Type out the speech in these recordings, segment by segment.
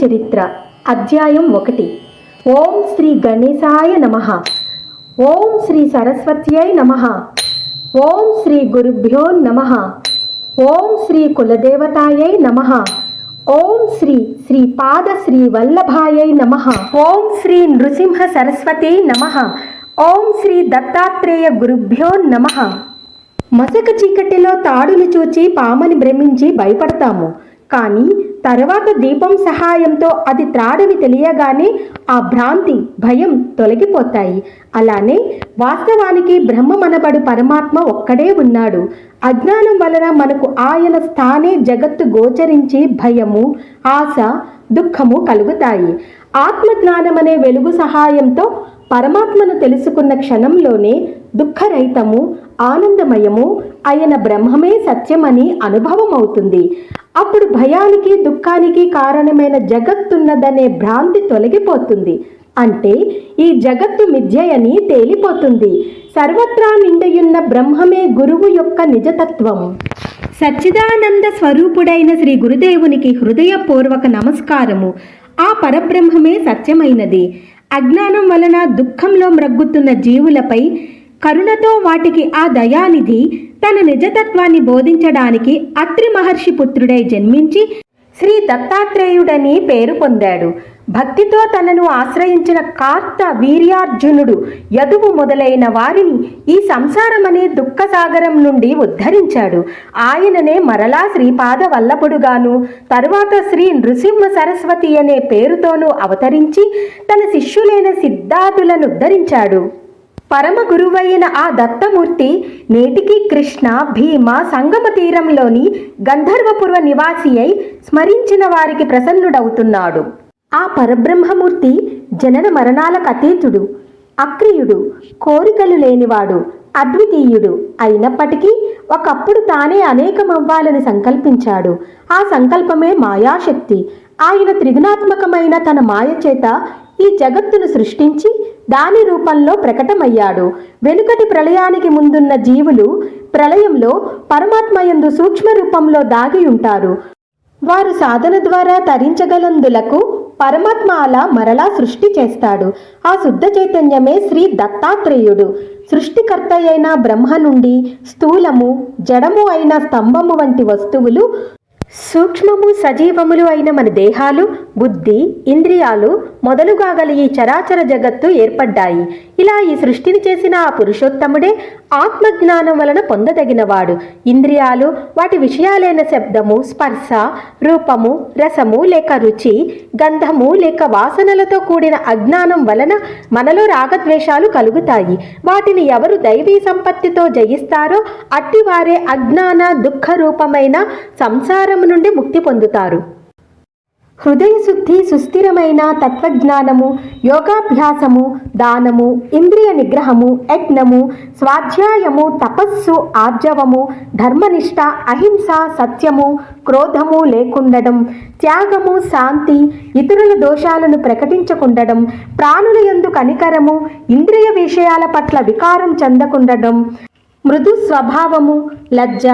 చరిత్ర అధ్యాయం 1. ఓం శ్రీ గణేశాయ నమః. ఓం శ్రీ సరస్వత్యై నమః. ఓం శ్రీ గురుభ్యో నమః. ఓం శ్రీ కులదేవతాయై నమః. ఓం శ్రీ శ్రీపాద శ్రీ వల్లభాయై నమః. ఓం శ్రీ నృసింహ సరస్వతీ నమః. ఓం శ్రీ దత్తాత్రేయ గురుభ్యో నమః. మసక చీకటిలో తాడును చూచి పామని భ్రమించి భయపడతాము. కానీ తర్వాత దీపం సహాయంతో అది త్రాడని తెలియగానే ఆ భ్రాంతి భయం తొలగిపోతాయి. అలానే వాస్తవానికి బ్రహ్మమనబడు పరమాత్మ ఒక్కడే ఉన్నాడు. అజ్ఞానం వలన మనకు ఆయన స్థానే జగత్తు గోచరించి భయము, ఆశ, దుఃఖము కలుగుతాయి. ఆత్మజ్ఞానమనే వెలుగు సహాయంతో పరమాత్మను తెలుసుకున్న క్షణంలోనే దుఃఖరహితము, ఆనందమయము ఆయన బ్రహ్మమే సత్యమని అనుభవం అవుతుంది. అప్పుడు భయానికి, దుఃఖానికి కారణమైన జగత్తున్నదనే భ్రాంతి తొలగిపోతుంది. అంటే ఈ జగత్తు మిథ్యయని తేలిపోతుంది. సర్వత్రా నిండియున్న బ్రహ్మమే గురువు యొక్క నిజతత్వము. సచ్చిదానంద స్వరూపుడైన శ్రీ గురుదేవునికి హృదయపూర్వక నమస్కారము. ఆ పరబ్రహ్మమే సత్యమైనది. అజ్ఞానం వలన దుఃఖంలో మ్రగ్గుతున్న జీవులపై కరుణతో వాటికి ఆ దయానిధి తన నిజతత్వాన్ని బోధించడానికి అత్రి మహర్షి పుత్రుడై జన్మించి శ్రీ దత్తాత్రేయుడని పేరు పొందాడు. భక్తితో తనను ఆశ్రయించిన కార్త, వీర్యార్జునుడు, యదువు మొదలైన వారిని ఈ సంసారమనే దుఃఖసాగరం నుండి ఉద్ధరించాడు. ఆయననే మరలా శ్రీపాద వల్లభుడుగాను, తరువాత శ్రీ నృసింహ సరస్వతి అనే పేరుతోనూ అవతరించి తన శిష్యులైన సిద్ధార్థులను ఉద్ధరించాడు. పరమ గురువైన ఆ దత్తమూర్తి నేటికి కృష్ణ, భీమ సంగమ తీరంలోని గంధర్వపుర నివాసి అయి స్మరించిన వారికి ప్రసన్నుడవుతున్నాడు. ఆ పరబ్రహ్మమూర్తి జనన మరణాలకు అతీతుడు, అక్రియుడు, కోరికలు లేనివాడు, అద్వితీయుడు అయినప్పటికీ ఒకప్పుడు తానే అనేకమవ్వాలని సంకల్పించాడు. ఆ సంకల్పమే మాయాశక్తి. ఆయన త్రిగుణాత్మకమైన తన మాయ చేత ఈ జగత్తును సృష్టించి దాని రూపంలో ప్రకటమయ్యాడు. వెనుకటి ప్రళయానికి ముందున్న జీవులు ప్రళయంలో పరమాత్మయందు సూక్ష్మ రూపంలో దాగి ఉంటారు. వారు సాధన ద్వారా తరించగలందులకు పరమాత్మ అలా మరలా సృష్టి చేస్తాడు. ఆ శుద్ధ చైతన్యమే శ్రీ దత్తాత్రేయుడు. సృష్టికర్త అయిన బ్రహ్మ నుండి స్థూలము, జడము అయిన స్తంభము వంటి వస్తువులు, సూక్ష్మము, సజీవములు అయిన మన దేహాలు, బుద్ధి, ఇంద్రియాలు మొదలుగా గల ఈ చరాచర జగత్తు ఏర్పడ్డాయి. ఇలా ఈ సృష్టిని చేసిన ఆ పురుషోత్తముడే ఆత్మజ్ఞానం వలన పొందదగినవాడు. ఇంద్రియాలు వాటి విషయాలైన శబ్దము, స్పర్శ, రూపము, రసము లేక రుచి, గంధము లేక వాసనలతో కూడిన అజ్ఞానం వలన మనలో రాగద్వేషాలు కలుగుతాయి. వాటిని ఎవరు దైవీ సంపత్తితో జయిస్తారో అట్టివారే అజ్ఞాన దుఃఖ రూపమైన సంసారము నుండి ముక్తి పొందుతారు. హృదయ శుద్ధి, సుస్థిరమైన తత్వజ్ఞానము, యోగాభ్యాసము, దానము, ఇంద్రియ నిగ్రహము, యజ్ఞము, స్వాధ్యాయము, తపస్సు, ఆర్జవము, ధర్మనిష్ట, అహింస, సత్యము, క్రోధము లేకుండడం, త్యాగము, శాంతి, ఇతరుల దోషాలను ప్రకటించకుండడం, ప్రాణుల యందు కనికరము, ఇంద్రియ విషయాల పట్ల వికారం చెందకుండడం, మృదు స్వభావము, లజ్జ,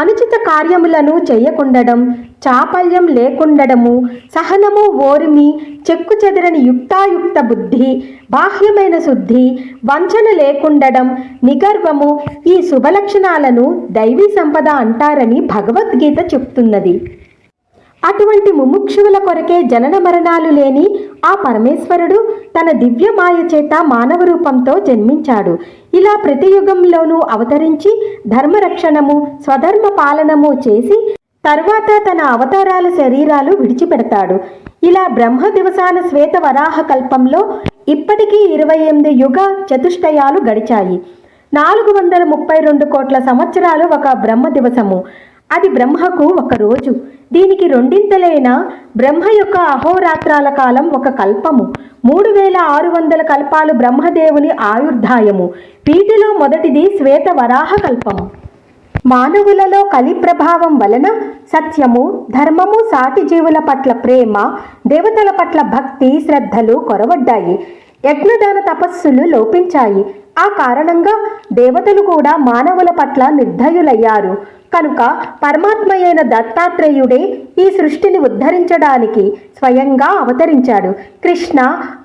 అనుచిత కార్యములను చేయకుండడం, చాపల్యం లేకుండడము, సహనము, ఓర్మి, చెక్కు చెదరని యుక్తాయుక్త బుద్ధి, బాహ్యమైన శుద్ధి, వంచన లేకుండడం, నిగర్వము, ఈ శుభలక్షణాలను దైవీ సంపద అంటారని భగవద్గీత చెప్తున్నది. అటువంటి ముముక్షువుల కొరకే జనన మరణాలు లేని ఆ పరమేశ్వరుడు తన దివ్య మాయ చేత మానవ రూపంతో జన్మించాడు. ఇలా ప్రతి యుగంలోనూ అవతరించి ధర్మరక్షణము, స్వధర్మ పాలనము చేసి తర్వాత తన అవతారాల శరీరాలు విడిచిపెడతాడు. ఇలా బ్రహ్మ దివసాన శ్వేత వరాహ కల్పంలో ఇప్పటికీ 28 యుగ చతుష్టయాలు గడిచాయి. 432 కోట్ల సంవత్సరాలు ఒక బ్రహ్మ దివసము. అది బ్రహ్మకు ఒక రోజు. దీనికి రెండింతలైన బ్రహ్మ యొక్క అహోరాత్రాల కాలం ఒక కల్పము. 3600 కల్పాలు బ్రహ్మదేవుని ఆయుర్దాయము. వీటిలో మొదటిది శ్వేత వరాహ కల్పము. మానవులలో కలి ప్రభావం వలన సత్యము, ధర్మము, సాటి జీవుల పట్ల ప్రేమ, దేవతల పట్ల భక్తి, శ్రద్ధలు కొరవడ్డాయి. యజ్ఞదాన తపస్సులు లోపించాయి. ఆ కారణంగా దేవతలు కూడా మానవుల పట్ల నిర్దయులయ్యారు. కనుక పరమాత్మయైన దత్తాత్రేయుడే ఈ సృష్టిని ఉద్ధరించడానికి స్వయంగా అవతరించాడు. కృష్ణ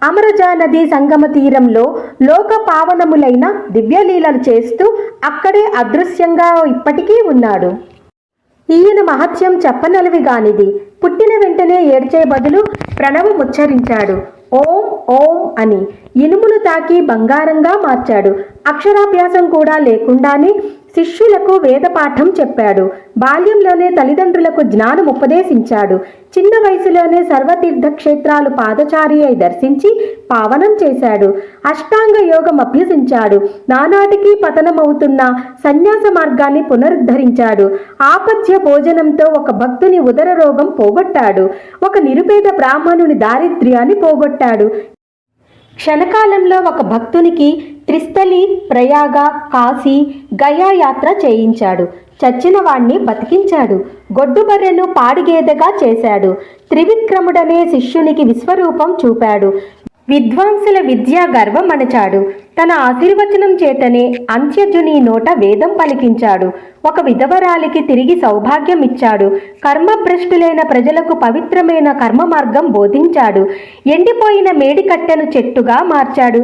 అమరజా నదీ సంగమ తీరంలో లోక పావనములైన దివ్యలీలలు చేస్తూ అక్కడే అదృశ్యంగా ఇప్పటికీ ఉన్నాడు. ఈయన మహత్యం చెప్పనలవిగానిది. పుట్టిన వెంటనే ఏడ్చే బదులు ప్రణవం ఉచ్చరించాడు. ఓం ఓం అని ఇనుమును తాకి బంగారంగా మార్చాడు. అక్షరాభ్యాసం కూడా లేకుండానే శిష్యులకు వేదపాఠం చెప్పాడు. బాల్యంలోనే తల్లిదండ్రులకు జ్ఞానం ఉపదేశించాడు. చిన్న వయసులోనే సర్వతీర్థక్షేత్రాలు పాదచారి అయి దర్శించి పావనం చేశాడు. అష్టాంగ యోగం అభ్యసించాడు. నానాటికి పతనమవుతున్న సన్యాస మార్గాన్ని పునరుద్ధరించాడు. ఆపథ్య భోజనంతో ఒక భక్తుని ఉదర రోగం పోగొట్టాడు. ఒక నిరుపేద బ్రాహ్మణుని దారిద్ర్యాన్ని పోగొట్టాడు. క్షణకాలంలో ఒక భక్తునికి త్రిస్థలి, ప్రయాగ, కాశీ, గయా యాత్ర చేయించాడు. చచ్చిన వాణ్ణి బతికించాడు. గొడ్డుబర్రెను పాడిగేదెగా చేశాడు. త్రివిక్రముడనే శిష్యునికి విశ్వరూపం చూపాడు. విద్వాంసుల విద్యా గర్వం అణచాడు. తన ఆశీర్వచనం చేతనే అంత్యజుని నోట వేదం పలికించాడు. ఒక విధవరాలికి తిరిగి సౌభాగ్యం ఇచ్చాడు. కర్మభ్రష్టులైన ప్రజలకు పవిత్రమైన కర్మ మార్గం బోధించాడు. ఎండిపోయిన మేడికట్టెను చెట్టుగా మార్చాడు.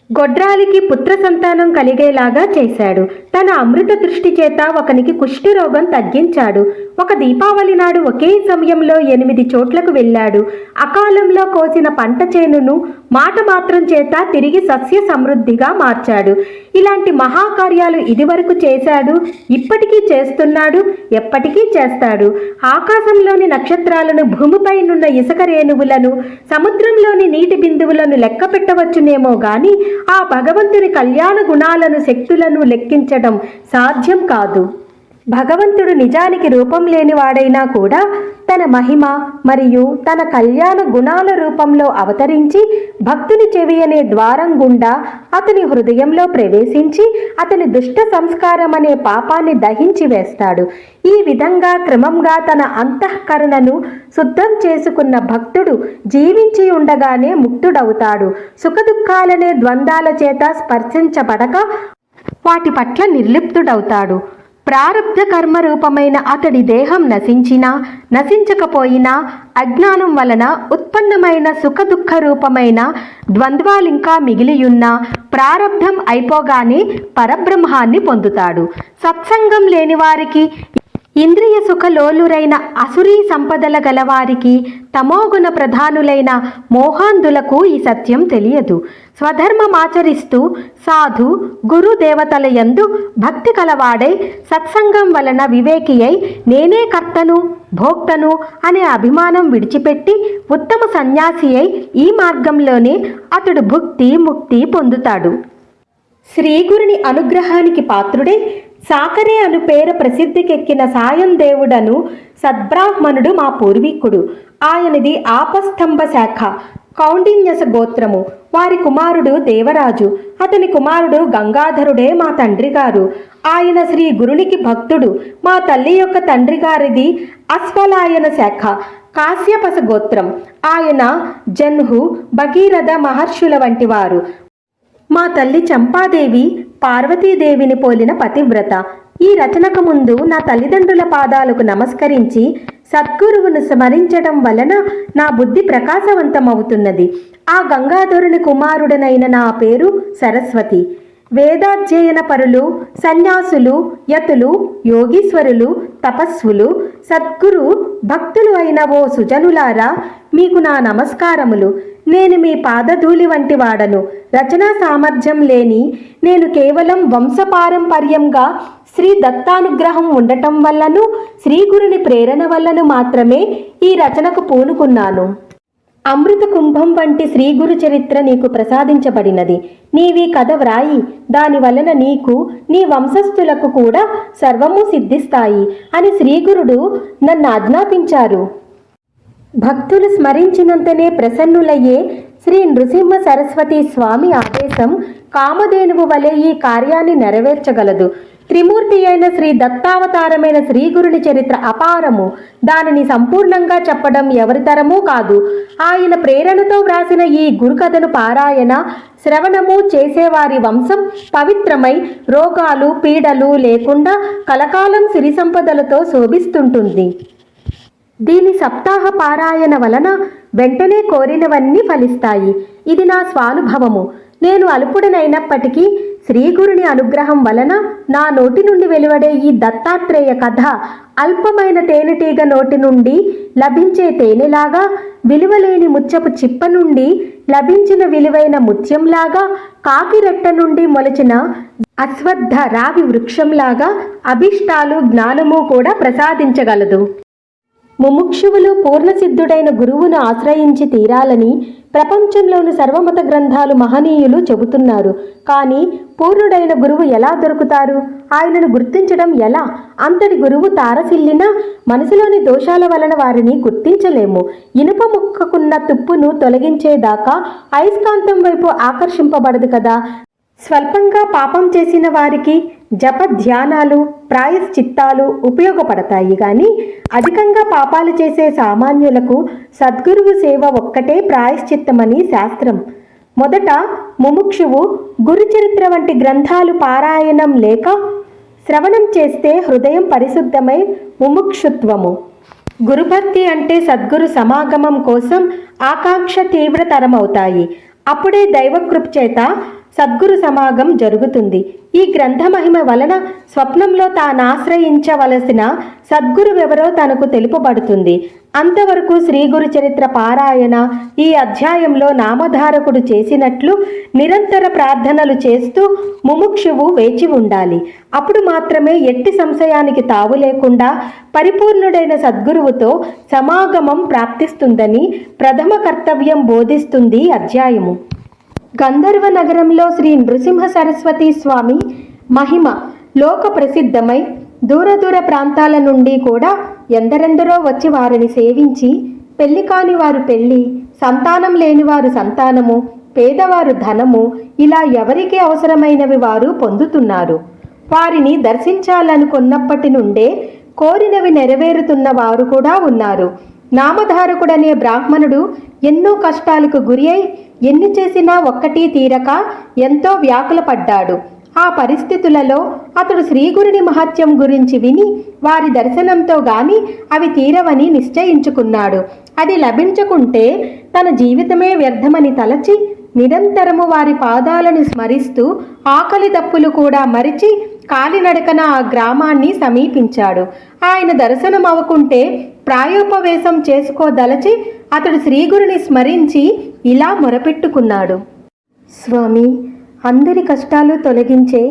గొడ్రాలికి పుత్ర సంతానం కలిగేలాగా చేశాడు. తన అమృత దృష్టి చేత ఒకనికి కుష్టి రోగం తగ్గించాడు. ఒక దీపావళి నాడు ఒకే సమయంలో 8 చోట్లకు వెళ్ళాడు. అకాలంలో కోసిన పంట చేనును మాట మాత్రం చేత తిరిగి సస్య సమృద్ధిగా మార్చాడు. ఇలాంటి మహాకార్యాలు ఇదివరకు చేశాడు, ఇప్పటికీ చేస్తున్నాడు, ఎప్పటికీ చేస్తాడు. ఆకాశంలోని నక్షత్రాలను, భూమిపైనున్న ఇసుక రేణువులను, సముద్రంలోని నీటి బిందువులను లెక్క పెట్టవచ్చునేమో గాని ఆ భగవంతుని కళ్యాణ గుణాలను, శక్తులను లెక్కించడం సాధ్యం కాదు. భగవంతుడు నిజానికి రూపం లేనివాడైనా కూడా తన మహిమ మరియు తన కళ్యాణ గుణాల రూపంలో అవతరించి భక్తుని చెవి అనే ద్వారం గుండా అతని హృదయంలో ప్రవేశించి అతని దుష్ట సంస్కారం అనే పాపాన్ని దహించి వేస్తాడు. ఈ విధంగా క్రమంగా తన అంతఃకరణను శుద్ధం చేసుకున్న భక్తుడు జీవించి ఉండగానే ముక్తుడవుతాడు. సుఖదుఖాలనే ద్వంద్వాల చేత స్పర్శించబడక వాటి పట్ల నిర్లిప్తుడవుతాడు. ప్రారబ్ధ కర్మ రూపమైన అతడి దేహం నశించినా నశించకపోయినా అజ్ఞానం వలన ఉత్పన్నమైన సుఖదుఖ రూపమైన ద్వంద్వాలింకా మిగిలియున్న ప్రారబ్ధం అయిపోగానే పరబ్రహ్మాన్ని పొందుతాడు. సత్సంగం లేని వారికి, ఇంద్రియ సుఖలోలురైన అసురీ సంపదల గలవారికి, తమోగుణ ప్రధానులైన మోహాంధులకు ఈ సత్యం తెలియదు. స్వధర్మమాచరిస్తూ సాధు గురు దేవతల యందు భక్తి కలవాడై సత్సంగం వలన వివేకి అయి నేనే కర్తను భోక్తను అనే అభిమానం విడిచిపెట్టి ఉత్తమ సన్యాసి అయి ఈ మార్గంలోనే అతడు భుక్తి ముక్తి పొందుతాడు. శ్రీగురుని అనుగ్రహానికి పాత్రుడే సాకరే అను పేర ప్రసిద్ధికెక్కిన సాయం దేవుడను సద్బ్రాహ్మణుడు మా పూర్వీకుడు. ఆయనది ఆపస్తంభ శాఖ, కౌండిన్యస గోత్రము. వారి కుమారుడు దేవరాజు, అతని కుమారుడు గంగాధరుడే మా తండ్రి గారు. ఆయన శ్రీ గురునికి భక్తుడు. మా తల్లి యొక్క తండ్రి గారిది అశ్వలాయన శాఖ, కాశ్యపస గోత్రం. ఆయన జన్హు, భగీరథ మహర్షుల వంటి వారు. మా తల్లి చంపాదేవి పార్వతీదేవిని పోలిన పతివ్రత. ఈ రచనకు ముందు నా తల్లిదండ్రుల పాదాలకు నమస్కరించి సద్గురువును స్మరించడం వలన నా బుద్ధి ప్రకాశవంతమవుతున్నది. ఆ గంగాధరుని కుమారుడనైన నా పేరు సరస్వతి. వేదాధ్యయన పరులు, సన్యాసులు, యతులు, యోగీశ్వరులు, తపస్సులు, సద్గురు భక్తులు అయిన ఓ సుజనులారా, మీకు నా నమస్కారములు. నేను మీ పాదధూళి వంటి వాడను. రచనా సామర్థ్యం లేని నేను కేవలం వంశపారంపర్యంగా శ్రీ దత్తానుగ్రహం ఉండటం వల్లను, శ్రీగురుని ప్రేరణ వల్లను మాత్రమే ఈ రచనకు పూనుకున్నాను. అమృత కుంభం వంటి శ్రీగురు చరిత్ర నీకు ప్రసాదించబడినది. నీవీ కథ వ్రాయి, దాని వలన నీకు నీ వంశస్థులకు కూడా సర్వము సిద్ధిస్తాయి అని శ్రీగురుడు నన్ను ఆజ్ఞాపించారు. భక్తులు స్మరించినంతనే ప్రసన్నులయ్యే శ్రీ నృసింహ సరస్వతి స్వామి ఆదేశం కామధేనువు వలె ఈ కార్యాన్ని నెరవేర్చగలదు. త్రిమూర్తి అయిన శ్రీ దత్తావతారమైన శ్రీగురుని చరిత్ర అపారము. దానిని సంపూర్ణంగా చెప్పడం ఎవరితరమూ కాదు. ఆయన ప్రేరణతో వ్రాసిన ఈ గురుకథను పారాయణ శ్రవణము చేసేవారి వంశం పవిత్రమై రోగాలు పీడలు లేకుండా కలకాలం సిరి సంపదలతో శోభిస్తుంటుంది. దీని సప్తాహ పారాయణ వలన వెంటనే కోరినవన్నీ ఫలిస్తాయి. ఇది నా స్వానుభవము. నేను అల్పుడనైనప్పటికీ శ్రీగురుని అనుగ్రహం వలన నా నోటి నుండి వెలువడే ఈ దత్తాత్రేయ కథ అల్పమైన తేనెటీగ నోటి నుండి లభించే తేనెలాగా, విలువలేని ముత్యపు చిప్ప నుండి లభించిన విలువైన ముత్యంలాగా, కాకిరెట్ట నుండి మొలచిన అశ్వత్థ రావి వృక్షంలాగా అభిష్టాలు జ్ఞానము కూడా ప్రసాదించగలదు. ముముక్షువులు పూర్ణసిద్ధుడైన గురువును ఆశ్రయించి తీరాలని ప్రపంచంలోని సర్వమత గ్రంథాలు మహనీయులు చెబుతున్నారు. కానీ పూర్ణుడైన గురువు ఎలా దొరుకుతారు? ఆయనను గుర్తించడం ఎలా? అంతటి గురువు తారసిల్లినా మనసులోని దోషాల వలన వారిని గుర్తించలేము. ఇనుప ముక్కకున్న తుప్పును తొలగించేదాకా అయస్కాంతం వైపు ఆకర్షింపబడదు కదా. స్వల్పంగా పాపం చేసిన వారికి జప ధ్యానాలు ప్రాయశ్చిత్తాలు ఉపయోగపడతాయి. కానీ అధికంగా పాపాలు చేసే సామాన్యులకు సద్గురువు సేవ ఒక్కటే ప్రాయశ్చిత్తమని శాస్త్రం. మొదట ముముక్షువు గురుచరిత్ర వంటి గ్రంథాలు పారాయణం లేక శ్రవణం చేస్తే హృదయం పరిశుద్ధమై ముముక్షుత్వము. గురుభక్తి అంటే సద్గురు సమాగమం కోసం ఆకాంక్ష తీవ్రతరమవుతాయి. అప్పుడే దైవకృప చేత సద్గురు సమాగం జరుగుతుంది. ఈ గ్రంథ మహిమ వలన స్వప్నంలో తానాశ్రయించవలసిన సద్గురువెవరో తనకు తెలుపబడుతుంది. అంతవరకు శ్రీ గురు చరిత్ర పారాయణ ఈ అధ్యాయంలో నామధారకుడు చేసినట్లు నిరంతర ప్రార్థనలు చేస్తూ ముముక్షువు వేచి ఉండాలి. అప్పుడు మాత్రమే ఎట్టి సంశయానికి తావు లేకుండా పరిపూర్ణుడైన సద్గురువుతో సమాగమం ప్రాప్తిస్తుందని ప్రథమ కర్తవ్యం బోధిస్తుంది అధ్యాయము. గంధర్వ నగరంలో శ్రీ నృసింహ సరస్వతి స్వామి మహిమ లోక ప్రసిద్ధమై దూర దూర ప్రాంతాల నుండి కూడా ఎందరెందరో వచ్చి వారిని సేవించి పెళ్లి కాని వారు పెళ్లి, సంతానం లేని వారు సంతానము, పేదవారు ధనము, ఇలా ఎవరికి అవసరమైనవి వారు పొందుతున్నారు. వారిని దర్శించాలనుకున్నప్పటి నుండే కోరినవి నెరవేరుతున్న వారు కూడా ఉన్నారు. నామధారకుడనే బ్రాహ్మణుడు ఎన్నో కష్టాలకు గురి అయి ఎన్ని చేసినా ఒక్కటీ తీరక ఎంతో వ్యాకులపడ్డాడు. ఆ పరిస్థితులలో అతడు శ్రీగురుని మహత్యం గురించి విని వారి దర్శనంతో గాని అవి తీరవని నిశ్చయించుకున్నాడు. అది లభించకుంటే తన జీవితమే వ్యర్థమని తలచి నిరంతరము వారి పాదాలను స్మరిస్తూ ఆకలి దప్పులు కూడా మరిచి కాలినడకన ఆ గ్రామాన్ని సమీపించాడు. ఆయన దర్శనం అవ్వకుంటే ప్రాయోపవేశం చేసుకోదలచి అతడు శ్రీగురుని స్మరించి ఇలా మొరపెట్టుకున్నాడు. స్వామి, అందరి కష్టాలు తొలగించే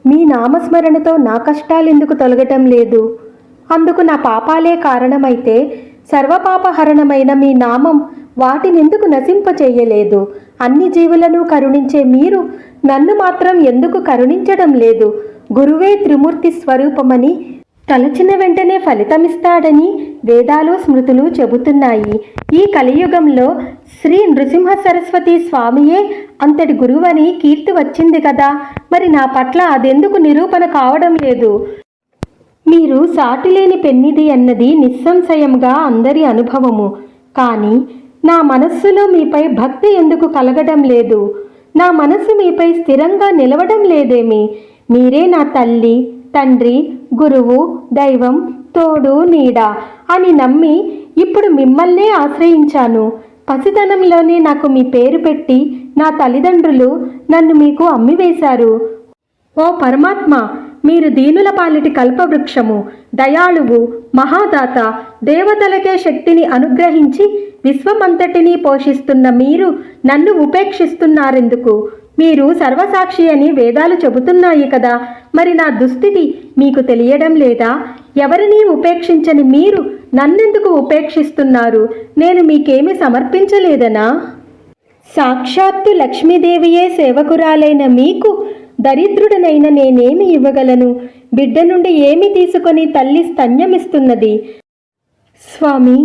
మీ నామస్మరణతో నా కష్టాలెందుకు తొలగటం లేదు? అందుకు నా పాపాలే కారణమైతే సర్వపాపహరణమైన మీ నామం వాటినెందుకు నశింపచేయలేదు? అన్ని జీవులను కరుణించే మీరు నన్ను మాత్రం ఎందుకు కరుణించడం లేదు? గురువే త్రిమూర్తి స్వరూపమని తలచిన వెంటనే ఫలితమిస్తాడని వేదాలు స్మృతులు చెబుతున్నాయి. ఈ కలియుగంలో శ్రీ నృసింహ సరస్వతి స్వామియే అంతటి గురువని కీర్తి వచ్చింది కదా. మరి నా పట్ల అదెందుకు నిరూపణ కావడం లేదు? మీరు సాటిలేని పెన్నిది అన్నది నిస్సంశయంగా అందరి అనుభవము. కానీ నా మనస్సులో మీపై భక్తి ఎందుకు కలగడం లేదు? నా మనస్సు మీపై స్థిరంగా నిలవడం లేదేమి? మీరే నా తల్లి, తండ్రి, గురువు, దైవం, తోడు, నీడ అని నమ్మి ఇప్పుడు మిమ్మల్నే ఆశ్రయించాను. పసితనంలోనే నాకు మీ పేరు పెట్టి నా తల్లిదండ్రులు నన్ను మీకు అమ్మివేశారు. ఓ పరమాత్మ, మీరు దీనుల పాలిటి కల్పవృక్షము, దయాళువు, మహాదాత, దేవతలకే శక్తిని అనుగ్రహించి విశ్వమంతటినీ పోషిస్తున్న మీరు నన్ను ఉపేక్షిస్తున్నారెందుకు? మీరు సర్వసాక్షి అని వేదాలు చెబుతున్నాయి కదా. మరి నా దుస్థితి మీకు తెలియడం లేదా? ఎవరినీ ఉపేక్షించని మీరు నన్నెందుకు ఉపేక్షిస్తున్నారు? నేను మీకేమీ సమర్పించలేదనా? సాక్షాత్తు లక్ష్మీదేవియే సేవకురాలైన మీకు దరిద్రుడనైన నేనేమి ఇవ్వగలను? బిడ్డ నుండి ఏమి తీసుకొని తల్లి స్తన్యమిస్తున్నది. స్వామి,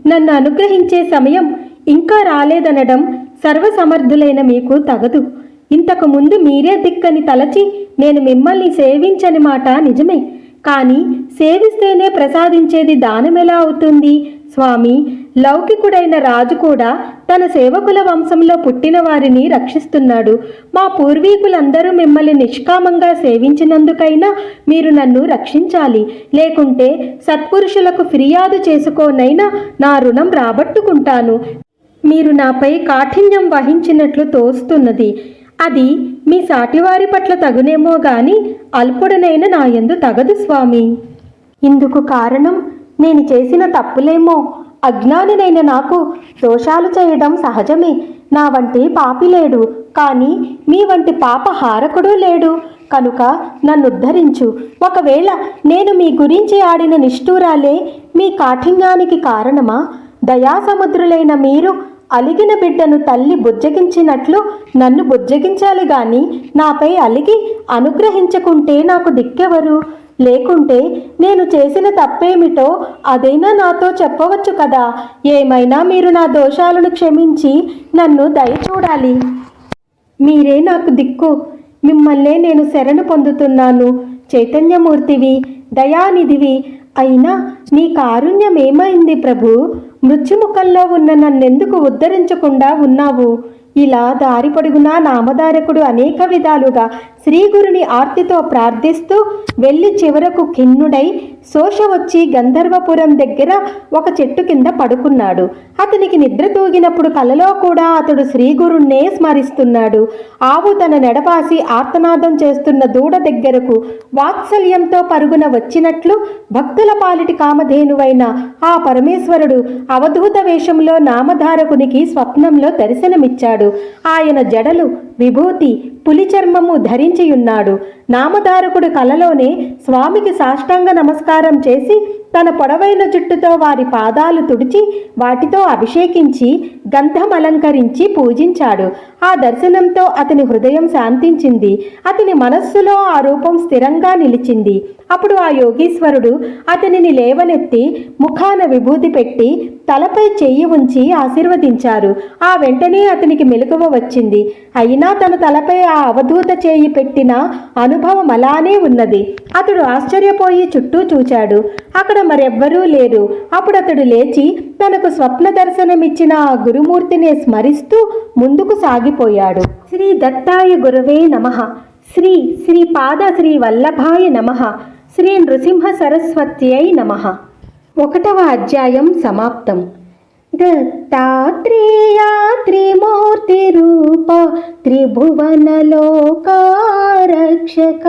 నన్ను అనుగ్రహించే సమయం ఇంకా రాలేదనడం సర్వసమర్థులైన మీకు తగదు. ఇంతకు ముందు మీరే దిక్కని తలచి నేను మిమ్మల్ని సేవించని మాట నిజమే, కానీ సేవిస్తేనే ప్రసాదించేది దానమెలా అవుతుంది స్వామి? లౌకికుడైన రాజు కూడా తన సేవకుల వంశంలో పుట్టిన వారిని రక్షిస్తున్నాడు. మా పూర్వీకులందరూ మిమ్మల్ని నిష్కామంగా సేవించినందుకైనా మీరు నన్ను రక్షించాలి, లేకుంటే సత్పురుషులకు ఫిర్యాదు చేసుకోనైనా నా రుణం రాబట్టుకుంటాను. మీరు నాపై కాఠిన్యం వహించినట్లు తోస్తున్నది. అది మీ సాటివారి పట్ల తగునేమో గాని అల్పుడనైన నా యందు తగదు స్వామి. ఇందుకు కారణం నేను చేసిన తప్పులేమో. అజ్ఞానినైన నాకు దోషాలు చేయడం సహజమే. నా వంటి పాపి లేడు, కానీ మీ వంటి పాపహారకుడు లేడు. కనుక నన్ను ఉద్ధరించు. ఒకవేళ నేను మీ గురించి ఆడిన నిష్ఠూరాలే మీ కాఠిన్యానికి కారణమా? దయాసముద్రులైన మీరు అలిగిన బిడ్డను తల్లి బుజ్జగించినట్లు నన్ను బుజ్జగించాలి గాని నాపై అలిగి అనుగ్రహించకుంటే నాకు దిక్కెవరు? లేకుంటే నేను చేసిన తప్పేమిటో అదైనా నాతో చెప్పవచ్చు కదా. ఏమైనా మీరు నా దోషాలను క్షమించి నన్ను దయచూడాలి. మీరే నాకు దిక్కు. మిమ్మల్నే నేను శరణు పొందుతున్నాను. చైతన్యమూర్తివి, దయానిధివి అయినా నీ కారుణ్యం ఏమైంది ప్రభు? మృత్యుముఖంలో ఉన్న నన్నెందుకు ఉద్ధరించకుండా ఉన్నావు? ఇలా దారి పొడుగునా నామధారకుడు అనేక విధాలుగా శ్రీగురుని ఆర్తితో ప్రార్థిస్తూ వెళ్ళి చివరకు ఖిన్నుడై శోష వచ్చి గంధర్వపురం దగ్గర ఒక చెట్టు కింద పడుకున్నాడు. అతనికి నిద్ర తూగినప్పుడు కలలో కూడా అతడు శ్రీగురుణ్ణే స్మరిస్తున్నాడు. ఆవు తన నెడపాసి ఆర్తనాదం చేస్తున్న దూడ దగ్గరకు వాత్సల్యంతో పరుగున వచ్చినట్లు భక్తుల పాలిటి కామధేనువైన ఆ పరమేశ్వరుడు అవధూత వేషంలో నామధారకునికి స్వప్నంలో దర్శనమిచ్చాడు. ఆయన జడలు విభూతి పులి చర్మము ధరించియున్నాడు. నామధారకుడు కలలోనే స్వామికి సాష్టాంగ నమస్కారం చేసి తన పొడవైన జుట్టుతో వారి పాదాలు తుడిచి వాటితో అభిషేకించి గంధం అలంకరించి పూజించాడు. ఆ దర్శనంతో అతని హృదయం శాంతించింది. అతని మనస్సులో ఆ రూపం స్థిరంగా నిలిచింది. అప్పుడు ఆ యోగీశ్వరుడు అతనిని లేవనెత్తి ముఖాన విభూతి పెట్టి తలపై చెయ్యి ఉంచి ఆశీర్వదించారు. ఆ వెంటనే అతనికి మెలకువ వచ్చింది. అయినా తన తలపై ఆ అవధూత చేయి పెట్టిన అనుభవం అలానే ఉన్నది. అతడు ఆశ్చర్యపోయి చుట్టూ చూచాడు. అక్కడ మరెవ్వరూ లేరు. అప్పుడు అతడు లేచి తనకు స్వప్న దర్శనమిచ్చిన ఆ గురుమూర్తిని స్మరిస్తూ ముందుకు సాగిపోయాడు. శ్రీ దత్తాయ గురవే నమః. శ్రీ శ్రీ పాద శ్రీ వల్లభాయ నమః. శ్రీ నృసింహ సరస్వత్యై నమః. 1వ అధ్యాయం సమాప్తం. దత్తాత్రేయ త్రిమూర్తి రూప త్రిభువన లోక రక్షక